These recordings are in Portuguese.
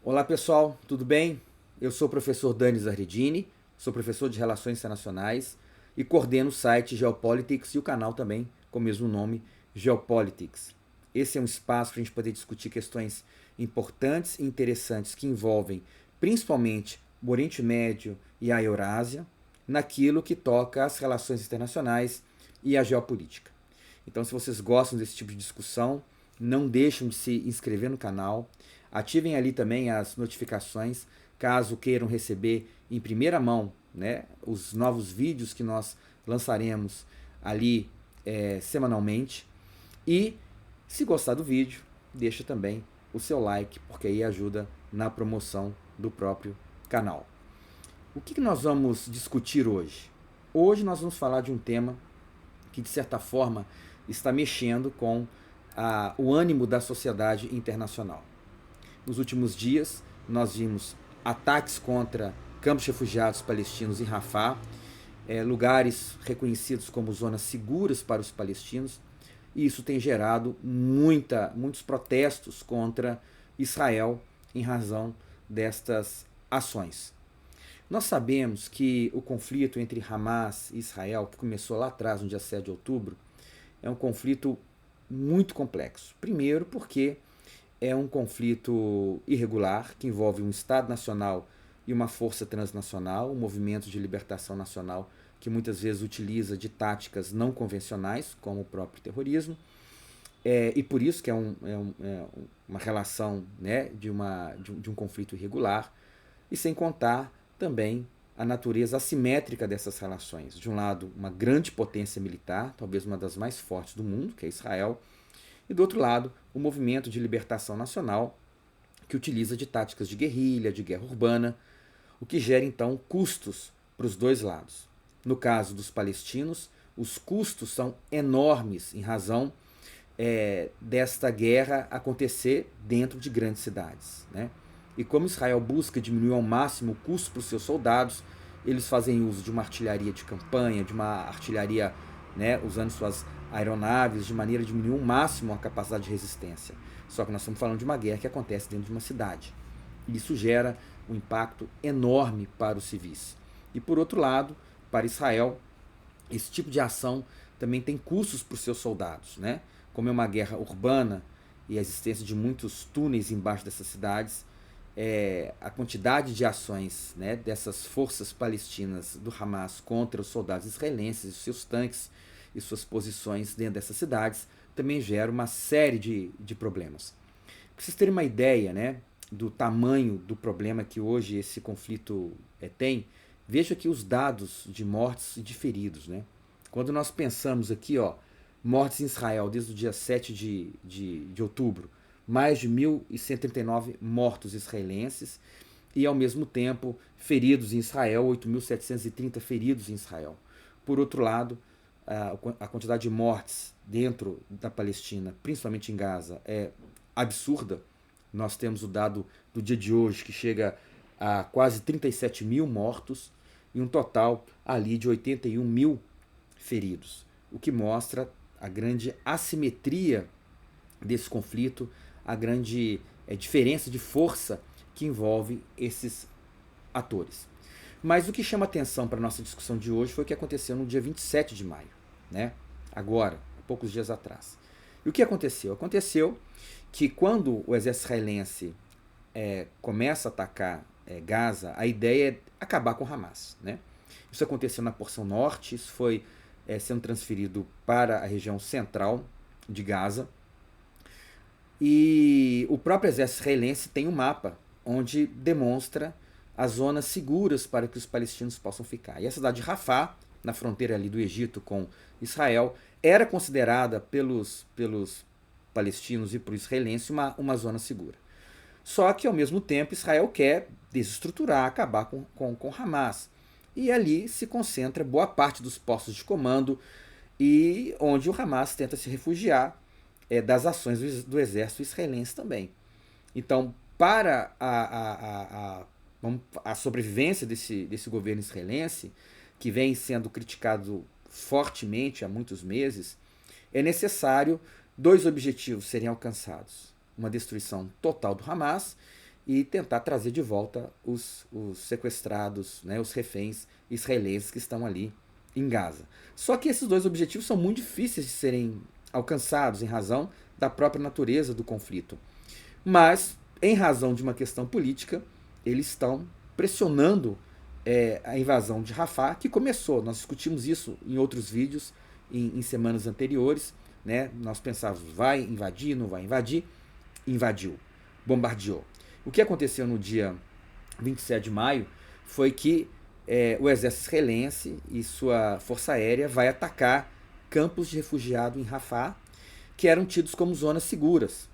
Olá pessoal, tudo bem? Eu sou o professor Dani Zardini, sou professor de Relações Internacionais e coordeno o site Geopolitics e o canal também com o mesmo nome, Geopolitics. Esse é um espaço para a gente poder discutir questões importantes e interessantes que envolvem principalmente o Oriente Médio e a Eurásia, naquilo que toca às relações internacionais e à geopolítica. Então, se vocês gostam desse tipo de discussão, não deixem de se inscrever no canal. Ativem ali também as notificações, caso queiram receber em primeira mão, né, os novos vídeos que nós lançaremos ali semanalmente. E se gostar do vídeo, deixa também o seu like, porque aí ajuda na promoção do próprio canal. O que nós vamos discutir hoje? Hoje nós vamos falar de um tema que, de certa forma, está mexendo com o ânimo da sociedade internacional. Nos últimos dias, nós vimos ataques contra campos de refugiados palestinos em Rafah, lugares reconhecidos como zonas seguras para os palestinos, e isso tem gerado muitos protestos contra Israel em razão destas ações. Nós sabemos que o conflito entre Hamas e Israel, que começou lá atrás, no dia 7 de outubro, é um conflito muito complexo. Primeiro, porque é um conflito irregular, que envolve um Estado nacional e uma força transnacional, um movimento de libertação nacional que muitas vezes utiliza de táticas não convencionais, como o próprio terrorismo, e por isso que uma relação, né, de um conflito irregular, e sem contar também a natureza assimétrica dessas relações. De um lado, uma grande potência militar, talvez uma das mais fortes do mundo, que é Israel, e do outro lado, o movimento de libertação nacional, que utiliza de táticas de guerrilha, de guerra urbana, o que gera então custos para os dois lados. No caso dos palestinos, os custos são enormes em razão desta guerra acontecer dentro de grandes cidades, né? E como Israel busca diminuir ao máximo o custo para os seus soldados, eles fazem uso de uma artilharia de campanha, de uma artilharia, né, usando suas aeronaves de maneira a diminuir ao máximo a capacidade de resistência. Só que nós estamos falando de uma guerra que acontece dentro de uma cidade. Isso gera um impacto enorme para os civis. E por outro lado, para Israel, esse tipo de ação também tem custos para os seus soldados, né? Como é uma guerra urbana e a existência de muitos túneis embaixo dessas cidades, a quantidade de ações, né, dessas forças palestinas do Hamas contra os soldados israelenses, os seus tanques e suas posições dentro dessas cidades, também gera uma série de problemas. Para vocês terem uma ideia, né, do tamanho do problema que hoje esse conflito tem, veja aqui os dados de mortes e de feridos. Né? Quando nós pensamos aqui, ó, mortes em Israel desde o dia 7 de outubro, mais de 1.139 mortos israelenses e, ao mesmo tempo, feridos em Israel, 8.730 feridos em Israel. Por outro lado, a quantidade de mortes dentro da Palestina, principalmente em Gaza, é absurda. Nós temos o dado do dia de hoje, que chega a quase 37 mil mortos e um total ali de 81 mil feridos, o que mostra a grande assimetria desse conflito, a grande diferença de força que envolve esses atores. Mas o que chama atenção para a nossa discussão de hoje foi o que aconteceu no dia 27 de maio, né? Agora, poucos dias atrás. E o que aconteceu? Aconteceu que quando o exército israelense começa a atacar Gaza, a ideia é acabar com Hamas, né? Isso aconteceu na porção norte, isso foi sendo transferido para a região central de Gaza. E o próprio exército israelense tem um mapa onde demonstra as zonas seguras para que os palestinos possam ficar. E a cidade de Rafah, na fronteira ali do Egito com Israel, era considerada pelos palestinos e por israelenses uma zona segura. Só que, ao mesmo tempo, Israel quer desestruturar, acabar com Hamas. E ali se concentra boa parte dos postos de comando e onde o Hamas tenta se refugiar das ações exército israelense também. Então, para a sobrevivência desse governo israelense, que vem sendo criticado fortemente há muitos meses, é necessário dois objetivos serem alcançados: uma destruição total do Hamas e tentar trazer de volta os sequestrados, né, os reféns israelenses que estão ali em Gaza. Só que esses dois objetivos são muito difíceis de serem alcançados em razão da própria natureza do conflito. Mas, em razão de uma questão política, eles estão pressionando a invasão de Rafah, que começou. Nós discutimos isso em outros vídeos, em semanas anteriores. Né? Nós pensávamos, vai invadir, não vai invadir. Invadiu, bombardeou. O que aconteceu no dia 27 de maio foi que o exército israelense e sua força aérea vai atacar campos de refugiados em Rafah, que eram tidos como zonas seguras.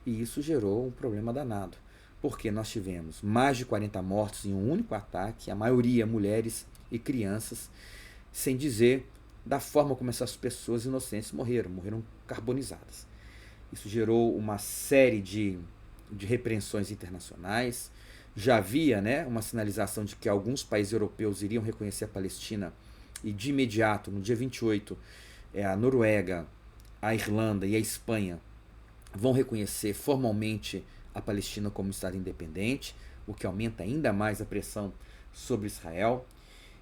E isso gerou um problema danado, porque nós tivemos mais de 40 mortos em um único ataque, a maioria mulheres e crianças, sem dizer da forma como essas pessoas inocentes morreram carbonizadas. Isso gerou uma série de repreensões internacionais. Já havia, né, uma sinalização de que alguns países europeus iriam reconhecer a Palestina, e de imediato, no dia 28, a Noruega, a Irlanda e a Espanha vão reconhecer formalmente a Palestina como Estado independente, o que aumenta ainda mais a pressão sobre Israel.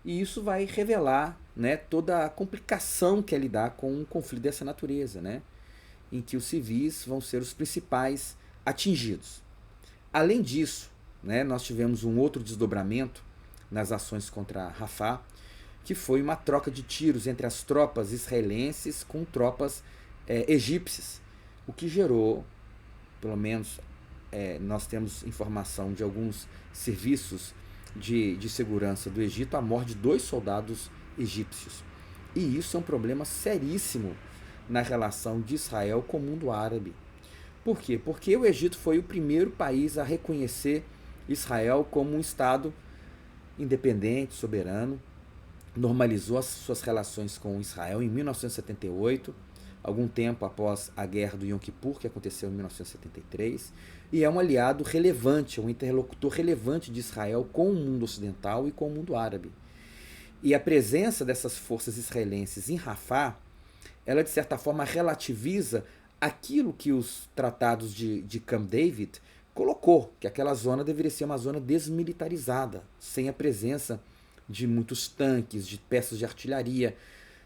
E isso vai revelar, né, toda a complicação que é lidar com um conflito dessa natureza, né, em que os civis vão ser os principais atingidos. Além disso, né, nós tivemos um outro desdobramento nas ações contra Rafah, que foi uma troca de tiros entre as tropas israelenses com tropas egípcias, o que gerou, pelo menos nós temos informação de alguns serviços de segurança do Egito, a morte de 2 soldados egípcios. E isso é um problema seríssimo na relação de Israel com o mundo árabe. Por quê? Porque o Egito foi o primeiro país a reconhecer Israel como um Estado independente, soberano, normalizou as suas relações com Israel em 1978, algum tempo após a guerra do Yom Kippur, que aconteceu em 1973, e é um aliado relevante, um interlocutor relevante de Israel com o mundo ocidental e com o mundo árabe. E a presença dessas forças israelenses em Rafah, ela de certa forma relativiza aquilo que os tratados de Camp David colocou, que aquela zona deveria ser uma zona desmilitarizada, sem a presença de muitos tanques, de peças de artilharia.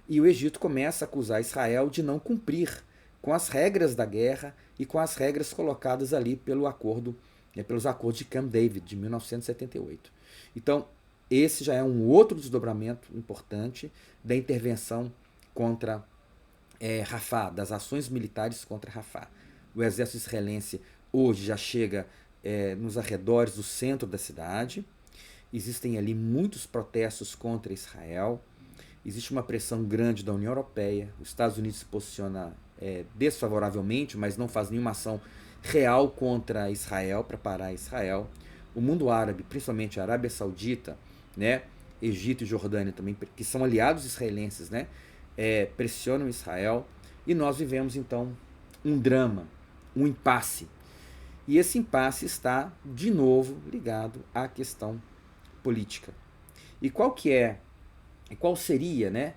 E o Egito começa a acusar Israel de não cumprir com as regras da guerra e com as regras colocadas ali pelos acordos de Camp David, de 1978. Então, esse já é um outro desdobramento importante da intervenção contra Rafah, das ações militares contra Rafah. O exército israelense hoje já chega nos arredores do centro da cidade. Existem ali muitos protestos contra Israel. Existe uma pressão grande da União Europeia. Os Estados Unidos se posiciona desfavoravelmente, mas não faz nenhuma ação real contra Israel, para parar Israel. O mundo árabe, principalmente a Arábia Saudita, né, Egito e Jordânia também, que são aliados israelenses, né, pressionam Israel. E nós vivemos então um drama, um impasse. E esse impasse está, de novo, ligado à questão política. E qual seria, né,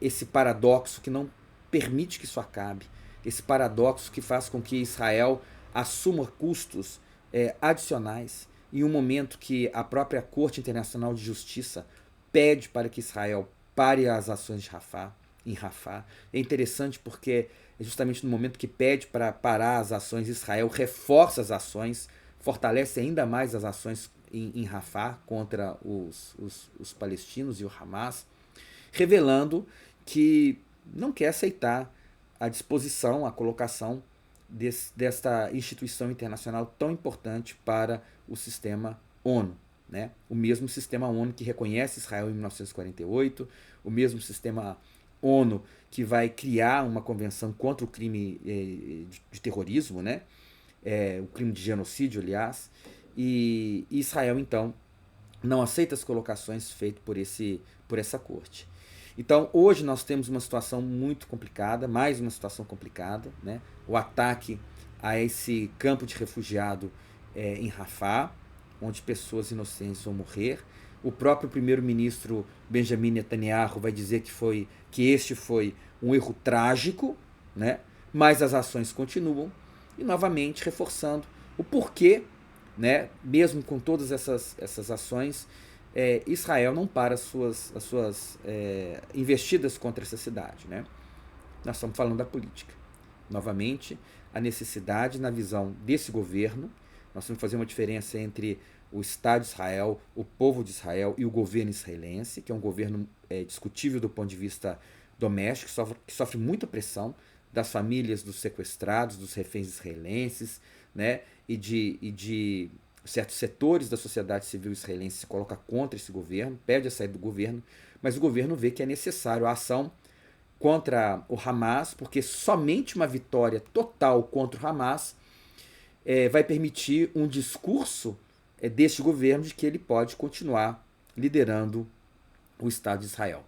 esse paradoxo que não permite que isso acabe? Esse paradoxo que faz com que Israel assuma custos adicionais em um momento que a própria Corte Internacional de Justiça pede para que Israel pare as ações de em Rafah. É interessante porque é justamente no momento que pede para parar as ações, Israel reforça as ações, fortalece ainda mais as ações em Rafah contra os palestinos e o Hamas, revelando que não quer aceitar a disposição, a colocação desta instituição internacional tão importante para o sistema ONU. Né? O mesmo sistema ONU que reconhece Israel em 1948, o mesmo sistema ONU que vai criar uma convenção contra o crime de terrorismo, né? O crime de genocídio, aliás, e Israel, então, não aceita as colocações feitas por essa corte. Então, hoje nós temos uma situação muito complicada, mais uma situação complicada, né? O ataque a esse campo de refugiado em Rafah, onde pessoas inocentes vão morrer. O próprio primeiro-ministro Benjamin Netanyahu vai dizer que este foi um erro trágico, né? Mas as ações continuam, e novamente reforçando o porquê né, mesmo com todas essas ações, Israel não para as suas investidas contra essa cidade. Né? Nós estamos falando da política. Novamente, a necessidade na visão desse governo, nós temos que fazer uma diferença entre o Estado de Israel, o povo de Israel e o governo israelense, que é um governo discutível do ponto de vista doméstico, que sofre muita pressão das famílias dos sequestrados, dos reféns israelenses, né, e de certos setores da sociedade civil israelense se coloca contra esse governo, pede a saída do governo, mas o governo vê que é necessário a ação contra o Hamas, porque somente uma vitória total contra o Hamas vai permitir um discurso deste governo de que ele pode continuar liderando o Estado de Israel.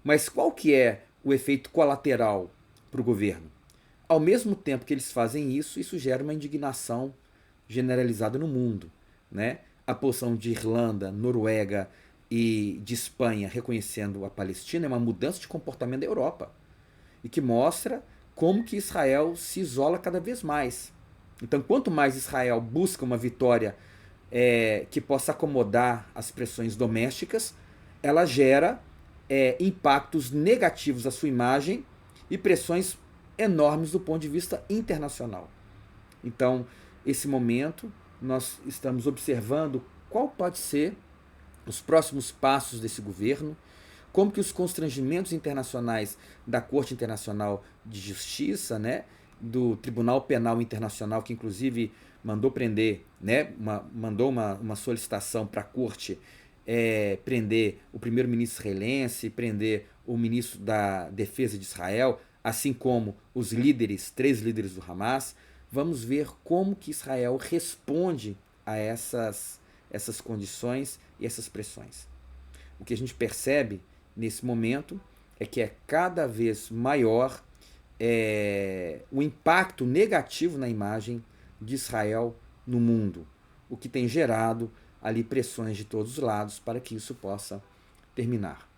Mas qual que é o efeito colateral para o governo? Ao mesmo tempo que eles fazem isso, isso gera uma indignação generalizada no mundo. Né? A posição de Irlanda, Noruega e de Espanha reconhecendo a Palestina é uma mudança de comportamento da Europa e que mostra como que Israel se isola cada vez mais. Então, quanto mais Israel busca uma vitória que possa acomodar as pressões domésticas, ela gera impactos negativos à sua imagem e pressões enormes do ponto de vista internacional. Então, esse momento, nós estamos observando qual pode ser os próximos passos desse governo, como que os constrangimentos internacionais da Corte Internacional de Justiça, né, do Tribunal Penal Internacional, que inclusive mandou prender, né, mandou uma solicitação para a Corte prender o primeiro-ministro israelense, prender o ministro da Defesa de Israel, assim como os líderes, 3 líderes do Hamas. Vamos ver como que Israel responde a essas condições e essas pressões. O que a gente percebe nesse momento é que é cada vez maior o impacto negativo na imagem de Israel no mundo, o que tem gerado ali pressões de todos os lados para que isso possa terminar.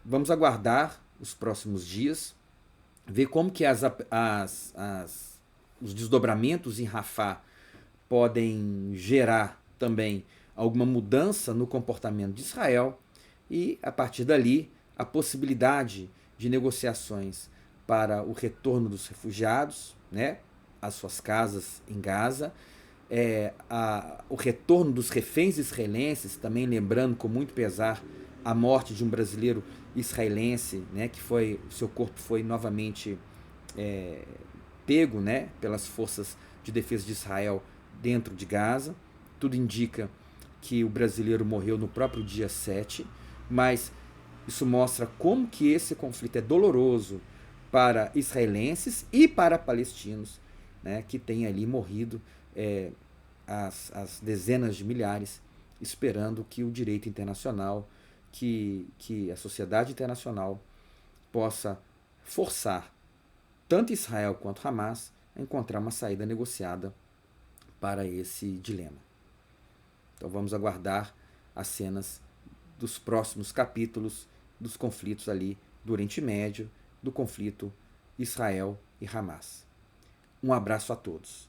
Vamos aguardar os próximos dias, ver como que os desdobramentos em Rafah podem gerar também alguma mudança no comportamento de Israel e, a partir dali, a possibilidade de negociações para o retorno dos refugiados, né, às suas casas em Gaza, o retorno dos reféns israelenses, também lembrando com muito pesar a morte de um brasileiro israelense, né, que seu corpo foi novamente pego, né, pelas forças de defesa de Israel dentro de Gaza. Tudo indica que o brasileiro morreu no próprio dia 7, mas isso mostra como que esse conflito é doloroso para israelenses e para palestinos, né, que têm ali morrido as dezenas de milhares, esperando que o direito internacional, que a sociedade internacional possa forçar tanto Israel quanto Hamas a encontrar uma saída negociada para esse dilema. Então vamos aguardar as cenas dos próximos capítulos dos conflitos ali do Oriente Médio, do conflito Israel e Hamas. Um abraço a todos.